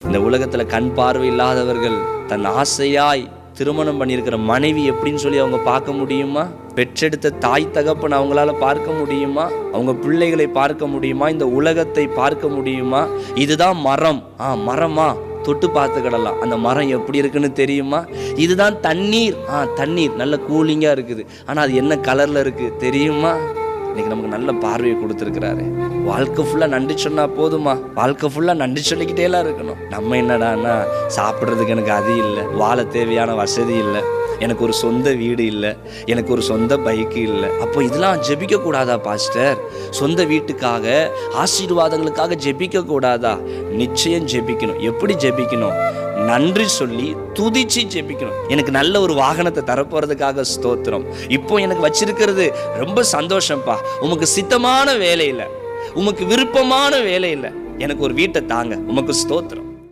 இந்த உலகத்துல கண் பார்வை இல்லாதவர்கள் தன் ஆசையாய் திருமணம் பண்ணியிருக்கிற மனைவி எப்படின்னு சொல்லி அவங்க பார்க்க முடியுமா? பெற்றெடுத்த தாய் தகப்பன் அவங்களால பார்க்க முடியுமா? அவங்க பிள்ளைகளை பார்க்க முடியுமா? இந்த உலகத்தை பார்க்க முடியுமா? இதுதான் மரம். மரமா? தொட்டு பார்த்துக்கிடலாம். அந்த மரம் எப்படி இருக்குன்னு தெரியுமா? இதுதான் தண்ணீர். தண்ணீர் நல்ல கூலிங்காக இருக்குது. ஆனால் அது என்ன கலரில் இருக்குது தெரியுமா? இன்னைக்கு நமக்கு நல்ல பார்வையை கொடுத்துருக்கிறாரு. வாழ்க்கை ஃபுல்லாக நன்றி சொன்னால் போதுமா? வாழ்க்கை ஃபுல்லாக நன்றி சொல்லிக்கிட்டேலாம் இருக்கணும். நம்ம என்னடான்னா, சாப்பிட்றதுக்கு எனக்கு அது இல்லை, வாழ தேவையான வசதி இல்லை, எனக்கு ஒரு சொந்த வீடு இல்லை, எனக்கு ஒரு சொந்த பைக்கு இல்லை. அப்போ இதெல்லாம் ஜெபிக்க கூடாதா பாஸ்டர்? சொந்த வீட்டுக்காக ஆசீர்வாதங்களுக்காக ஜெபிக்க கூடாதா? நிச்சயம் ஜெபிக்கணும். எப்படி ஜெபிக்கணும்? நன்றி சொல்லி துதிச்சு ஜெபிக்கணும். எனக்கு நல்ல ஒரு வாகனத்தை தரப்போறதுக்காக ஸ்தோத்திரம். இப்போ எனக்கு வச்சிருக்கிறது ரொம்ப சந்தோஷம்ப்பா. உமக்கு சித்தமான வேலை இல்லை, உமக்கு விருப்பமான வேலை இல்லை, எனக்கு ஒரு வீட்டை தாங்க, உமக்கு ஸ்தோத்திரம்.